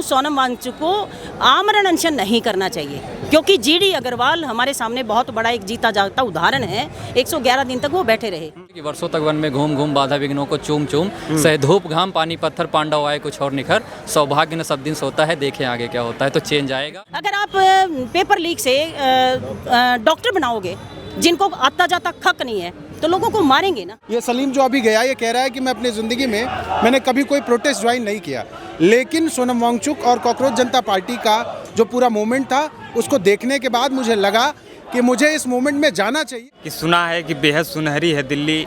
सोनम वांगचुक को आमरण अनशन नहीं करना चाहिए, क्योंकि जीडी अग्रवाल हमारे सामने बहुत बड़ा एक जीता जागता उदाहरण है। 111 दिन तक वो बैठे रहे कि वर्षों तक वन में घूम घूम बाधा विघ्नों को चूम चूम, सह धूप घाम पानी पत्थर पांडव आए कुछ और निखर, सौभाग्य न सब दिन सोता है, देखें आगे क्या होता है। तो चेंज आएगा। अगर आप पेपर लीक से डॉक्टर बनाओगे जिनको आता जाता खक नहीं है तो लोगों को मारेंगे ना। ये सलीम जो अभी गया ये कह रहा है कि मैं अपनी ज़िंदगी में मैंने कभी कोई प्रोटेस्ट ज्वाइन नहीं किया, लेकिन सोनम वांगचुक और कॉकरोच जनता पार्टी का जो पूरा मूवमेंट था उसको देखने के बाद मुझे लगा कि मुझे इस मूवमेंट में जाना चाहिए। कि सुना है कि बेहद सुनहरी है दिल्ली,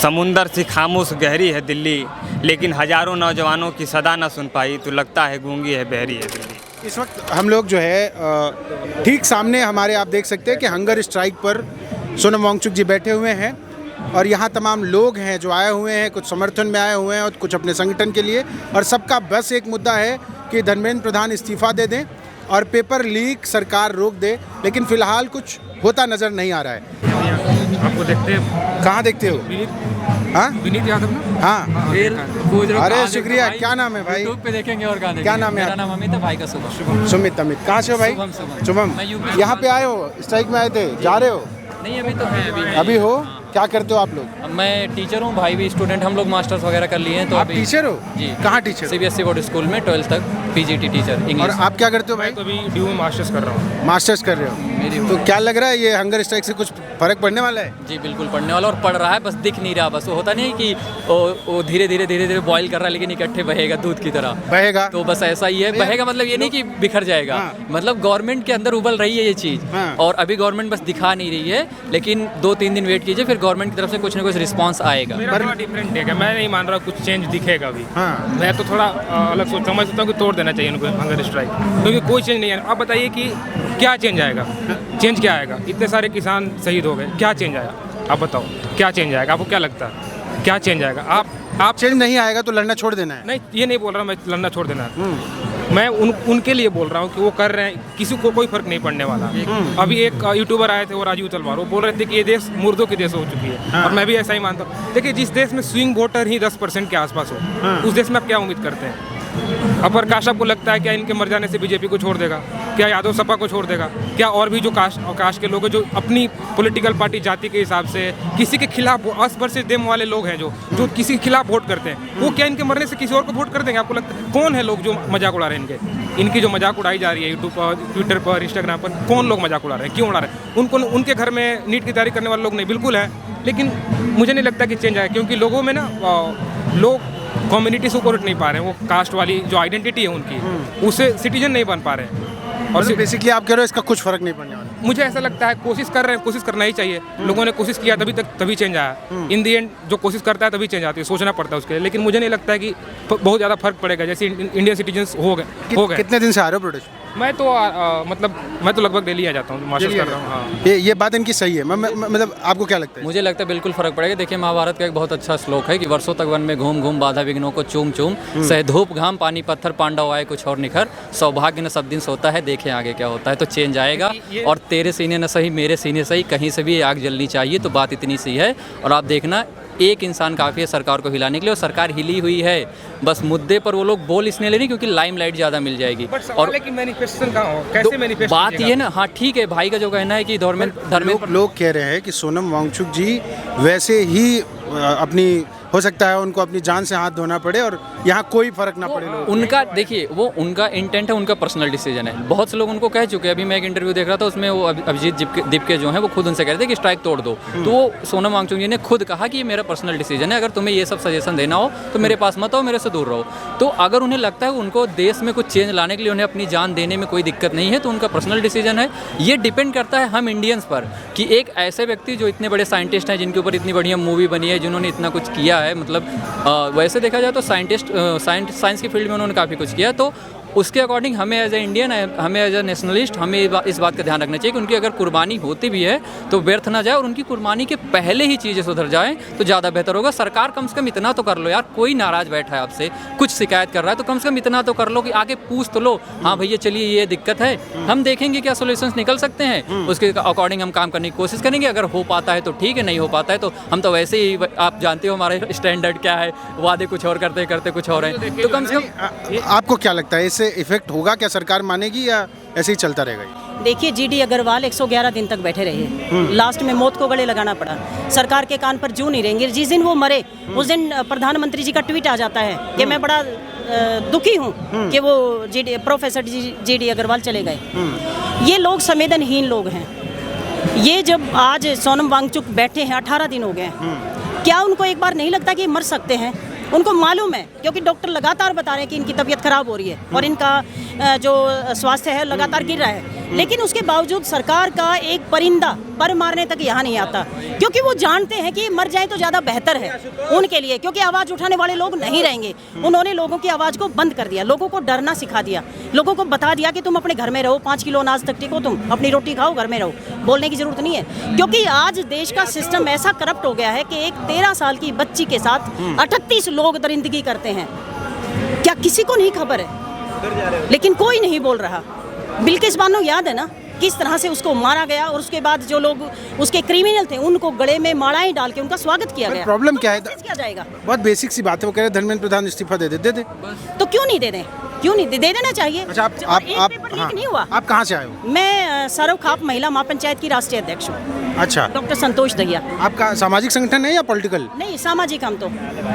समुंदर सी खामोश गहरी है दिल्ली, लेकिन हजारों नौजवानों की सदा न सुन पाई, तो लगता है गूंगी है बहरी है दिल्ली। इस वक्त हम लोग जो है ठीक सामने हमारे आप देख सकते हैं कि हंगर स्ट्राइक पर सोनम वांगचुक जी बैठे हुए हैं और यहाँ तमाम लोग हैं जो आए हुए हैं, कुछ समर्थन में आए हुए हैं और कुछ अपने संगठन के लिए, और सबका बस एक मुद्दा है कि धर्मेंद्र प्रधान इस्तीफ़ा दे दें और पेपर लीक सरकार रोक दे, लेकिन फ़िलहाल कुछ होता नज़र नहीं आ रहा है। आपको देखते हैं, कहाँ देखते हो? हाँ, विनीत यादव ना? हाँ, अरे शुक्रिया। क्या नाम है भाई? यूट्यूब पे देखेंगे और गाने। क्या नाम है? मेरा नाम अमित है, भाई का शुभम। सुमित अमित। कहाँ से हो भाई? शुभम। मैं यूपी। यहाँ पे आए हो, स्ट्राइक में आए थे, जा रहे हो? नहीं अभी तो है। अभी हो? क्या करते हो आप लोग? मैं टीचर हूँ, भाई भी स्टूडेंट, हम लोग मास्टर्स वगैरह कर लिए हैं। तो आप अभी टीचर हो? जी। कहाँ टीचर? CBSE बोर्ड स्कूल में 12th तक PGT टीचर और इंग्लिश। आप क्या करते हो भाई? मैं तो अभी DU में मास्टर्स कर रहा हूँ। मास्टर्स कर रहे हो, तो क्या लग रहा है ये हंगर स्ट्राइक से कुछ फर्क पड़ने वाला है? जी बिल्कुल पढ़ने वाला, और पढ़ रहा है, बस दिख नहीं रहा। बस वो होता नहीं कि वो धीरे धीरे बॉईल कर रहा है, लेकिन इकट्ठे बहेगा दूध की तरह। बहेगा तो बस ऐसा ही है। बहेगा मतलब ये नहीं कि बिखर जाएगा। हाँ। मतलब गवर्नमेंट के अंदर उबल रही है ये चीज़। हाँ। और अभी गवर्नमेंट बस दिखा नहीं रही है, लेकिन 2-3 दिन वेट कीजिए, फिर गवर्नमेंट की तरफ से कुछ ना कुछ रिस्पॉन्स आएगा। मेरा थोड़ा डिफरेंट है, मैं नहीं मान रहा कुछ चेंज दिखेगा अभी। हाँ। मैं तो थोड़ा अलग सोचता हूँ। मैं सोचता हूँ कि तोड़ देना चाहिए उनको हंगर स्ट्राइक, क्योंकि कोई चेंज नहीं है। आप बताइए कि क्या चेंज आएगा? चेंज क्या आएगा? इतने सारे किसान शहीद हो गए, क्या चेंज आया? आप बताओ क्या चेंज आएगा? आपको क्या लगता है क्या चेंज आएगा? आप चेंज नहीं आएगा तो लड़ना छोड़ देना है? नहीं, ये नहीं बोल रहा मैं लड़ना छोड़ देना है। मैं उनके लिए बोल रहा हूँ कि वो कर रहे हैं, किसी को कोई फर्क नहीं पड़ने वाला। अभी एक यूट्यूबर आए थे, वो राजीव तलवार, वो बोल रहे थे कि ये देश मुर्दों के देश हो चुकी है। हाँ। और मैं भी ऐसा ही मानता हूँ। देखिए, जिस देश में स्विंग वोटर ही 10% के आसपास हो, हाँ। उस देश में आप क्या उम्मीद करते हैं? अब प्रकाश आपको लगता है क्या इनके मर जाने से बीजेपी को छोड़ देगा? क्या यादव सपा को छोड़ देगा? क्या और भी जो कास्ट के लोग हैं, जो अपनी पॉलिटिकल पार्टी जाति के हिसाब से किसी के खिलाफ अस वर्सेस देम वाले लोग हैं, जो किसी के खिलाफ वोट करते हैं, वो क्या इनके मरने से किसी और को वोट कर देंगे? आपको लगता है? कौन है लोग जो मजाक उड़ा रहे हैं? इनकी जो मजाक उड़ाई जा रही है यूट्यूब पर, ट्विटर पर, इंस्टाग्राम पर, कौन लोग मजाक उड़ा रहे हैं? क्यों उड़ा रहे हैं? उनके घर में नीट की तैयारी करने वाले लोग नहीं, बिल्कुल है, लेकिन मुझे नहीं लगता कि चेंज आए, क्योंकि लोगों में ना लोग कम्युनिटी से ऊपर उठ नहीं पा रहे हैं। वो कास्ट वाली जो आइडेंटिटी है उनकी, उससे सिटीजन नहीं बन पा रहे हैं। और बेसिकली आप कह रहे हो इसका कुछ फर्क नहीं पड़ने वाला? मुझे ऐसा लगता है कोशिश कर रहे हैं, कोशिश करना ही चाहिए। लोगों ने कोशिश किया तभी चेंज आया। इन दी एंड जो कोशिश करता है तभी चेंज आती है, सोचना पड़ता है उसके लिए। लेकिन मुझे नहीं लगता है कि बहुत ज़्यादा फर्क पड़ेगा। जैसे इंडियन सिटीजन हो गए। कितने दिन से आ रहे हो प्रोटेस्ट? मैं तो लगभग डेली आ जाता हूँ, मास्टर्स कर रहा हूँ। हाँ। ये बात इनकी सही है। मतलब आपको क्या लगता है? मुझे लगता है बिल्कुल फर्क पड़ेगा। देखिए, महाभारत का एक बहुत अच्छा श्लोक है कि वर्षों तक वन में घूम घूम बाधा विघ्नों को चूम चूम, सह धूप घाम पानी पत्थर पांडव आए कुछ और निखर, सौभाग्य न सब दिन सोता है, देखें आगे क्या होता है। तो चेंज आएगा। और तेरे सीने न सही मेरे सीने सही, कहीं से भी आग जलनी चाहिए। तो बात इतनी सी है। और आप देखना, एक इंसान काफ़ी है सरकार को हिलाने के लिए, और सरकार हिली हुई है। बस मुद्दे पर वो लोग बोल इसलिए ले रही क्योंकि लाइमलाइट ज़्यादा मिल जाएगी। और मैनिफेस्टेशन कहाँ हो? कैसे मैनिफेस्ट? बात ये ना, हाँ ठीक है, भाई का जो कहना है कि धर्मेंद्र लोग कह रहे हैं कि सोनम वांगचुक जी वैसे ही अपनी, हो सकता है उनको अपनी जान से हाथ धोना पड़े और यहाँ कोई फर्क ना पड़े। उनका देखिए, वो उनका इंटेंट है, उनका पर्सनल डिसीजन है। बहुत से लोग उनको कह चुके हैं। अभी मैं एक इंटरव्यू देख रहा था, उसमें वो अभिजीत दीपके जो हैं, वो खुद उनसे कह रहे थे कि स्ट्राइक तोड़ दो। तो वो सोनम वांगचुक जी ने खुद कहा कि ये मेरा पर्सनल डिसीजन है, अगर तुम्हें ये सब सजेशन देना हो तो मेरे पास मत आओ, मेरे से दूर रहो। तो अगर उन्हें लगता है उनको देश में कुछ चेंज लाने के लिए उन्हें अपनी जान देने में कोई दिक्कत नहीं है, तो उनका पर्सनल डिसीजन है। ये डिपेंड करता है हम इंडियंस पर कि एक ऐसे व्यक्ति जो इतने बड़े साइंटिस्ट हैं, जिनके ऊपर इतनी बढ़िया मूवी बनी है, जिन्होंने इतना कुछ किया है, मतलब वैसे देखा जाए तो साइंस की फील्ड में उन्होंने काफ़ी कुछ किया। तो उसके अकॉर्डिंग हमें एज ए इंडियन, हमें एज ए नेशनलिस्ट, हमें इस बात का ध्यान रखना चाहिए कि उनकी अगर कुर्बानी होती भी है तो व्यर्थ ना जाए, और उनकी कुर्बानी के पहले ही चीज़ें सुधर जाएं तो ज़्यादा बेहतर होगा। सरकार कम से कम इतना तो कर लो यार, कोई नाराज़ बैठा है आपसे, कुछ शिकायत कर रहा है, तो कम से कम इतना तो कर लो कि आगे पूछ तो लो, हाँ भैया चलिए ये दिक्कत है, हम देखेंगे क्या सोल्यूशंस निकल सकते हैं, उसके अकॉर्डिंग हम काम करने की कोशिश करेंगे। अगर हो पाता है तो ठीक है, नहीं हो पाता है तो हम तो वैसे ही, आप जानते हो हमारे स्टैंडर्ड क्या है, वादे कुछ और करते करते कुछ और हैं। तो कम से कम आपको क्या लगता है इससे इससे इफेक्ट होगा? क्या सरकार मानेगी या ऐसे ही चलता रहेगा ये? देखिए, जीडी अग्रवाल 111 दिन तक बैठे रहे, लास्ट में मौत को गले लगाना पड़ा। सरकार के कान पर जूं नहीं रहेंगे। जिस दिन वो मरे उस दिन प्रधानमंत्री जी का ट्वीट आ जाता है कि मैं बड़ा दुखी हूँ कि वो प्रोफेसर जीडी अग्रवाल चले गए। ये लोग संवेदनहीन लोग हैं। ये जब आज सोनम वांगचुक बैठे हैं 18 दिन हो गए, क्या उनको एक बार नहीं लगता कि ये मर सकते हैं? उनको मालूम है, क्योंकि डॉक्टर लगातार बता रहे हैं कि इनकी तबीयत खराब हो रही है और इनका जो स्वास्थ्य है लगातार गिर रहा है। लेकिन उसके बावजूद सरकार का एक परिंदा पर मारने तक यहाँ नहीं आता, क्योंकि वो जानते हैं कि मर जाए तो ज़्यादा बेहतर है उनके लिए, क्योंकि आवाज़ उठाने वाले लोग नहीं रहेंगे। उन्होंने लोगों की आवाज़ को बंद कर दिया, लोगों को डरना सिखा दिया, लोगों को बता दिया कि तुम अपने घर में रहो, 5 किलो अनाज तक टिको, तुम अपनी रोटी खाओ, घर में रहो, बोलने की ज़रूरत नहीं है। क्योंकि आज देश का सिस्टम ऐसा करप्ट हो गया है कि एक 13 साल की बच्ची के साथ 38 लोग दरिंदगी करते हैं। क्या किसी को नहीं खबर है? लेकिन कोई नहीं बोल रहा। बिल्किस बानो याद है ना किस तरह से उसको मारा गया, और उसके बाद जो लोग उसके क्रिमिनल थे उनको गले में मालाएं डाल के उनका स्वागत किया गया। प्रॉब्लम क्या है? क्या जाएगा? बहुत बेसिक सी बात है। वो कह रहे धर्मेंद्र प्रधान इस्तीफा दे दे। तो क्यों नहीं दे दें? क्यों नहीं दे देना चाहिए? अच्छा, आप पेपर लीक नहीं हुआ। आप कहाँ से आए हो? मैं सरवखाप महिला महापंचायत की राष्ट्रीय अध्यक्ष हूँ। अच्छा, डॉक्टर संतोष दहिया। आपका सामाजिक संगठन है या पॉलिटिकल? नहीं, सामाजिक हम तो।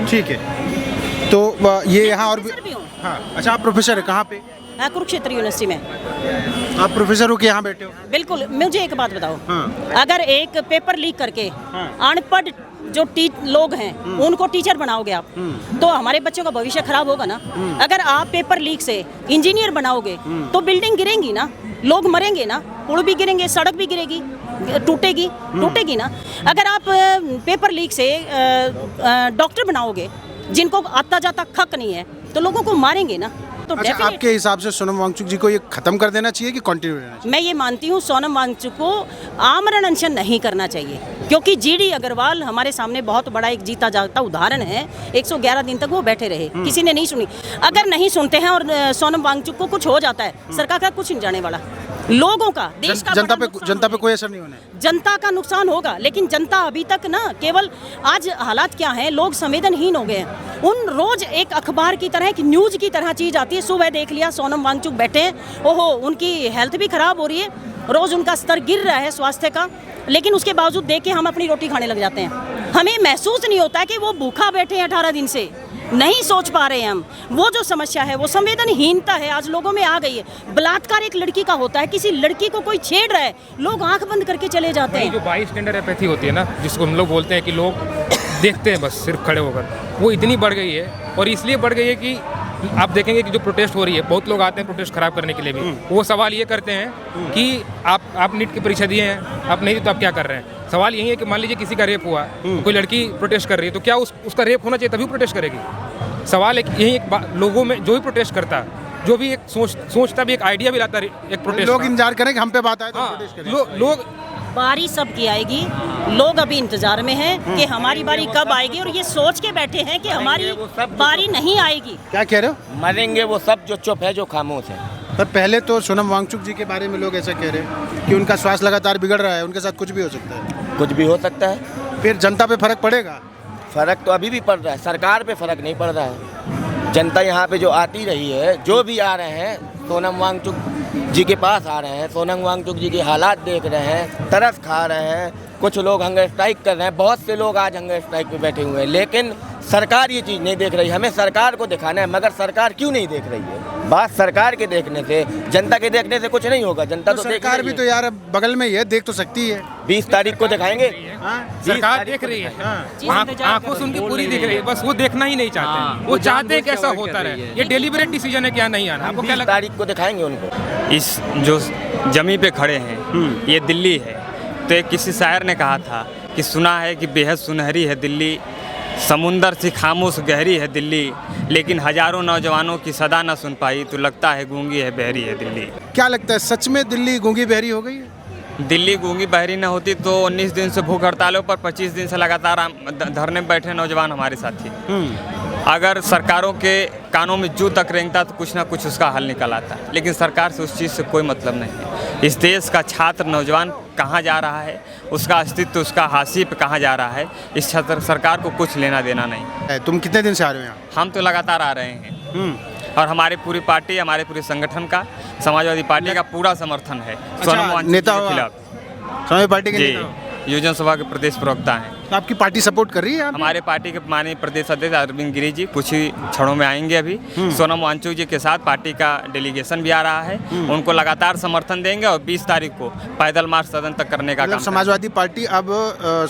ठीक है। तो ये यहाँ और प्रोफेसर भी हूँ। हाँ, अच्छा, आप प्रोफेसर है कहाँ पे? कुरुक्षेत्र यूनिवर्सिटी में। आप प्रोफेसर हो कि यहाँ बैठे हो? बिल्कुल। मुझे एक बात बताओ, हाँ। अगर एक पेपर लीक करके अनपढ़ जो लोग हैं उनको टीचर बनाओगे आप, तो हमारे बच्चों का भविष्य खराब होगा ना। अगर आप पेपर लीक से इंजीनियर बनाओगे तो बिल्डिंग गिरेंगी ना, लोग मरेंगे ना, पुल भी गिरेंगे, सड़क भी गिरेगी, टूटेगी ना। अगर आप पेपर लीक से डॉक्टर बनाओगे जिनको आता जाता खक नहीं है, तो लोगों को मारेंगे ना। तो अच्छा, आपके हिसाब से सोनम वांगचुक जी को ये खत्म कर देना चाहिए कि कंटिन्यू रहना चाहिए? मैं ये मानती हूँ सोनम वांगचुक को आमरण अनशन नहीं करना चाहिए, क्योंकि जीडी अग्रवाल हमारे सामने बहुत बड़ा एक जीता जागता उदाहरण है। 111 दिन तक वो बैठे रहे, किसी ने नहीं सुनी। अगर नहीं सुनते हैं और सोनम वांगचुक को कुछ हो जाता है, सरकार का कुछ नहीं जाने वाला। लोगों का, देश का जनता पे कोई असर नहीं होना है। जनता का नुकसान होगा, लेकिन जनता अभी तक ना केवल आज हालात क्या हैं, लोग संवेदनहीन हो गए हैं। उन रोज एक अखबार की तरह, एक न्यूज़ की तरह चीज़ आती है। सुबह देख लिया सोनम वांगचुक बैठे हैं, ओहो उनकी हेल्थ भी खराब हो रही है, रोज़ उनका स्तर गिर रहा है स्वास्थ्य का, लेकिन उसके बावजूद देख के हम अपनी रोटी खाने लग जाते हैं। हमें महसूस नहीं होता कि वो भूखा बैठे हैं 18 दिन से, नहीं सोच पा रहे हैं हम। वो जो समस्या है वो संवेदनहीनता है, आज लोगों में आ गई है। बलात्कार एक लड़की का होता है, किसी लड़की को कोई छेड़ रहा है, लोग आंख बंद करके चले जाते हैं। जो बाई स्टैंडर्ड एपैथी होती है ना, जिसको हम लोग बोलते हैं कि लोग देखते हैं बस सिर्फ खड़े होकर, वो इतनी बढ़ गई है। और इसलिए बढ़ गई है कि आप देखेंगे कि जो प्रोटेस्ट हो रही है, बहुत लोग आते हैं प्रोटेस्ट खराब करने के लिए भी। वो सवाल ये करते हैं कि आप नीट की परीक्षा दिए हैं, आप नहीं, तो आप क्या कर रहे हैं? सवाल यही है कि मान लीजिए किसी का रेप हुआ, तो कोई लड़की प्रोटेस्ट कर रही है, तो क्या उसका रेप होना चाहिए तभी प्रोटेस्ट करेगी? सवाल यही लोगों में जो भी प्रोटेस्ट करता, जो भी एक सोचता भी, एक आइडिया भी लाता है एक प्रोटेस्ट, लोग इंतजार करें कि हम पे बात आए तो प्रोटेस्ट करें। लोग बारी सबकी आएगी, लोग अभी इंतजार में हैं कि हमारी बारी कब आएगी, और ये सोच के बैठे हैं कि हमारी बारी नहीं आएगी। क्या कह रहे हो? मरेंगे वो सब जो चुप है, जो खामोश है। पर पहले तो सोनम वांगचुक जी के बारे में लोग ऐसा कह रहे हैं कि उनका स्वास्थ्य लगातार बिगड़ रहा है, उनके साथ कुछ भी हो सकता है। कुछ भी हो सकता है। फिर जनता पे फर्क पड़ेगा? फर्क तो अभी भी पड़ रहा है, सरकार पे फर्क नहीं पड़ रहा है। जनता यहाँ पे जो आती रही है, जो भी आ रहे हैं सोनम वांगचुक जी के पास आ रहे हैं, सोनम वांगचुक जी के हालात देख रहे हैं, तरस खा रहे हैं। कुछ लोग हंगर स्ट्राइक कर रहे हैं, बहुत से लोग आज हंगर स्ट्राइक पे बैठे हुए हैं, लेकिन सरकार ये चीज़ नहीं देख रही। हमें सरकार को दिखाना है, मगर सरकार क्यों नहीं देख रही है? बात सरकार के देखने से, जनता के देखने से कुछ नहीं होगा। जनता तो सरकार भी तो यार बगल में ही है, देख तो सकती है। 20 तारीख को दिखाएंगे। सरकार देख रही है, आंखों से उनकी पूरी दिख रही है, बस वो देखना ही नहीं चाहते। वो चाहते हैं कैसा होता रहे, ये डेलिबरेट डिसीजन है, क्या नहीं आना। आपको क्या लगता है? 20 तारीख को दिखाएंगे उनको। इस जो जमी पे खड़े हैं ये दिल्ली है। तो एक किसी शायर ने कहा था कि सुना है कि बेहद सुनहरी है दिल्ली, समुंदर सी खामोश गहरी है दिल्ली, लेकिन हजारों नौजवानों की सदा न सुन पाई, तो लगता है गूंगी है बहरी है दिल्ली। क्या लगता है सच में दिल्ली गूंगी बहरी हो गई है? दिल्ली गूंगी बहरी न होती तो 19 दिन से भूख हड़तालों पर 25 दिन से लगातार धरने में बैठे नौजवान हमारे साथी। अगर सरकारों के कानों में जू तक रेंगता तो कुछ ना कुछ उसका हल निकल आता, लेकिन सरकार से उस चीज़ से कोई मतलब नहीं है। इस देश का छात्र नौजवान कहाँ जा रहा है, उसका अस्तित्व, उसका हाशिए पे कहाँ जा रहा है, इस सरकार को कुछ लेना देना नहीं। तुम कितने दिन से आ रहे हो यहाँ? हम तो लगातार आ रहे हैं। और हमारी पूरी पार्टी, हमारे पूरे संगठन का, समाजवादी पार्टी का पूरा समर्थन है सोनम वांगचुक नेता जी हो के आप? खिलाफ। समाजवादी पार्टी के जी, नेता हो? युवजन सभा के प्रदेश प्रवक्ता हैं। तो आपकी पार्टी सपोर्ट कर रही है आप? हमारे पार्टी के माननीय प्रदेश अध्यक्ष अरविंद गिरी जी कुछ ही क्षणों में आएंगे अभी। सोनम वांगचुक जी के साथ पार्टी का डेलीगेशन भी आ रहा है, उनको लगातार समर्थन देंगे और 20 तारीख को पैदल मार्च सदन तक करने का मतलब काम समाजवादी पार्टी अब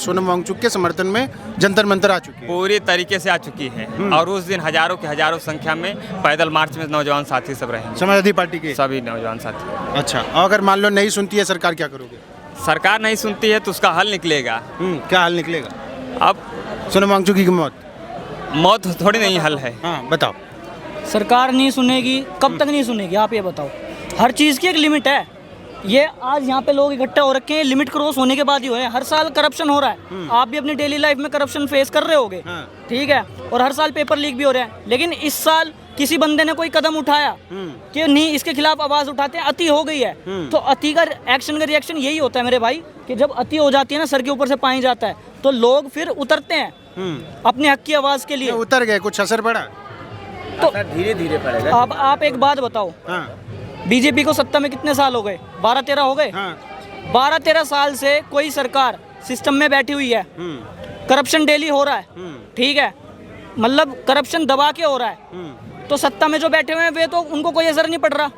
सोनम वांगचुक के समर्थन में जंतर मंतर आ चुकी है। पूरी तरीके से आ चुकी है और उस दिन हजारों की हजारों संख्या में पैदल मार्च में नौजवान साथी सब रहेंगे, समाजवादी पार्टी के। सभी नौजवान साथी। अच्छा, और अगर मान लो नहीं सुनती है सरकार, क्या करोगे? सरकार नहीं सुनती है तो उसका हल निकलेगा। क्या हल निकलेगा? अब सोनम वांगचुक की मौत? मौत थोड़ी नहीं हल है। हाँ बताओ। सरकार नहीं सुनेगी, कब तक नहीं सुनेगी आप ये बताओ। हर चीज़ की एक लिमिट है। ये आज यहाँ पे लोग इकट्ठा हो रखे हैं, लिमिट क्रॉस होने के बाद ही हो है। हर साल करप्शन हो रहा है, आप भी अपनी डेली लाइफ में करप्शन फेस कर रहे होगे, ठीक है, और हर साल पेपर लीक भी हो रहे हैं। लेकिन इस साल किसी बंदे ने कोई कदम उठाया कि नहीं, इसके खिलाफ आवाज उठाते हैं, अति हो गई है। तो अति का एक्शन का रिएक्शन यही होता है मेरे भाई, कि जब अति हो जाती है ना, सर के ऊपर से पानी जाता है, तो लोग फिर उतरते हैं अपने हक की आवाज के लिए। उतर गए, कुछ असर पड़ा? तो धीरे धीरे पड़ेगा। अब आप एक बात बताओ, बीजेपी को सत्ता में कितने साल हो गए? 12-13 हो गए। 12-13 साल से कोई सरकार सिस्टम में बैठी हुई है, करप्शन डेली हो रहा है, ठीक है, मतलब करप्शन दबा के हो रहा है। तो सत्ता में जो बैठे हुए हैं वे तो उनको कोई असर नहीं पड़ रहा,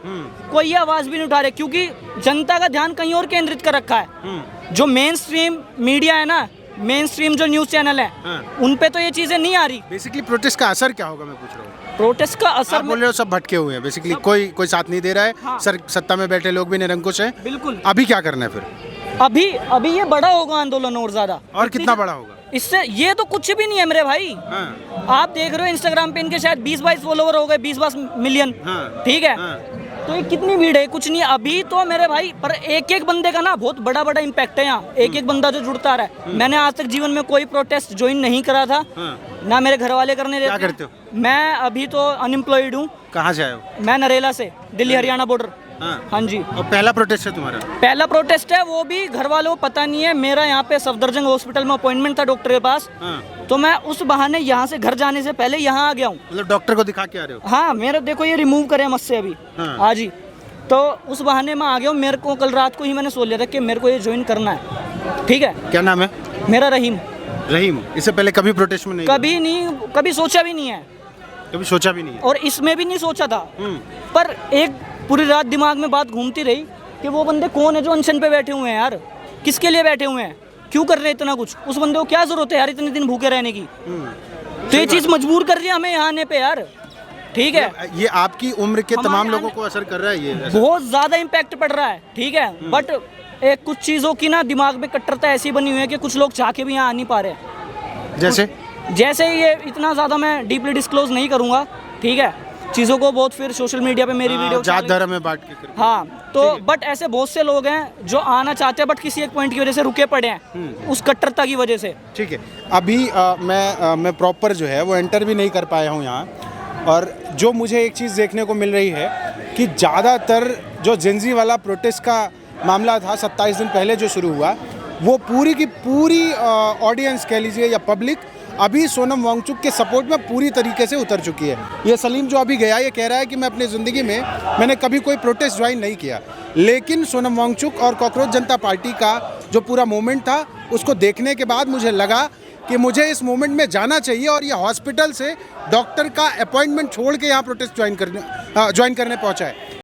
कोई ये आवाज भी नहीं उठा रहे, क्योंकि जनता का ध्यान कहीं और केंद्रित कर रखा है। जो मेन स्ट्रीम मीडिया है ना, मेन स्ट्रीम जो न्यूज चैनल है, उन पे तो ये चीजें नहीं आ रही। बेसिकली प्रोटेस्ट का असर क्या होगा, मैं पूछ रहा हूँ। प्रोटेस्ट का असर आप बोल रहे हो सब भटके हुए हैं, बेसिकली कोई साथ नहीं दे रहा है। हाँ। सत्ता में बैठे लोग भी निरंकुश हैं। बिल्कुल। अभी क्या करना है फिर? अभी ये बड़ा होगा आंदोलन और ज्यादा। और कितना बड़ा होगा? इससे ये तो कुछ भी नहीं है मेरे भाई। आप देख रहे हो इंस्टाग्राम पे इनके शायद 20-22 फॉलोवर हो गए, 20-22 मिलियन, ठीक है। तो ये कितनी भीड़ है, कुछ नहीं। अभी तो मेरे भाई पर एक एक बंदे का ना बहुत बड़ा बड़ा इम्पैक्ट है यहाँ, एक एक बंदा जो जुड़ता रहा है। मैंने आज तक जीवन में कोई प्रोटेस्ट ज्वाइन नहीं करा था, ना मेरे घर वाले करने देते। क्या करते हो? मैं अभी तो अनएम्प्लॉयड हूँ। कहाँ से आए हो? मैं नरेला से, दिल्ली हरियाणा बॉर्डर। हाँ जी। और पहला प्रोटेस्ट है तुम्हारा? पहला प्रोटेस्ट है, वो भी घर वालों को पता नहीं है। मेरा यहाँ पे सफदरजंग हॉस्पिटल में अपॉइंटमेंट था डॉक्टर के पास, तो मैं उस बहाने यहाँ से घर जाने से पहले यहाँ आ गया हूँ। मतलब डॉक्टर को दिखा के आ रहे हो? हाँ, मेरा देखो ये रिमूव करे मुझसे अभी आज ही, तो उस बहाने में आ गया हूँ। मेरे को कल रात को ही मैंने सोच लिया था कि मेरे को ये ज्वाइन करना है, ठीक है। क्या नाम है? मेरा रहीम। रहीम। इससे पहले कभी प्रोटेस्ट में नहीं? कभी नहीं, कभी सोचा भी नहीं है, कभी सोचा भी नहीं है। और इसमें भी नहीं सोचा था। पर एक पूरी रात दिमाग में बात घूमती रही कि वो बंदे कौन है जो अनशन पे बैठे हुए हैं यार, किसके लिए बैठे हुए हैं, क्यों कर रहे हैं इतना कुछ, उस बंदे को क्या जरूरत है यार इतने दिन भूखे रहने की। तो ये चीज़ मजबूर कर रही है हमें यहाँ आने पे यार, ठीक है। ये आपकी उम्र के तमाम लोगों को असर कर रहा है ये? बहुत ज़्यादा इम्पैक्ट पड़ रहा है, ठीक है। बट एक कुछ चीज़ों की ना दिमाग में कट्टरता ऐसी बनी हुई है कि कुछ लोग चाह के भी यहाँ आ नहीं पा रहे। जैसे ये इतना ज़्यादा मैं डीपली डिस्क्लोज नहीं करूँगा, ठीक है, चीज़ों को बहुत फिर सोशल मीडिया पे मेरी वीडियो जात धर्म में बांट के करके। हाँ, तो बट ऐसे बहुत से लोग हैं जो आना चाहते हैं बट किसी एक पॉइंट की वजह से रुके पड़े हैं, उस कट्टरता की वजह से। ठीक है, अभी मैं प्रॉपर जो है वो एंटर भी नहीं कर पाया हूँ यहाँ, और जो मुझे एक चीज़ देखने को मिल रही है कि ज़्यादातर जो जेंजी वाला प्रोटेस्ट का मामला था 27 दिन पहले जो शुरू हुआ, वो पूरी की पूरी ऑडियंस कह लीजिए या पब्लिक अभी सोनम वांगचुक के सपोर्ट में पूरी तरीके से उतर चुकी है। ये सलीम जो अभी गया, ये कह रहा है कि मैं अपनी ज़िंदगी में मैंने कभी कोई प्रोटेस्ट ज्वाइन नहीं किया, लेकिन सोनम वांगचुक और कॉकरोच जनता पार्टी का जो पूरा मूवमेंट था, उसको देखने के बाद मुझे लगा कि मुझे इस मूवमेंट में जाना चाहिए और ये हॉस्पिटल से डॉक्टर का अपॉइंटमेंट छोड़ के यहाँ प्रोटेस्ट ज्वाइन करने पहुँचा है।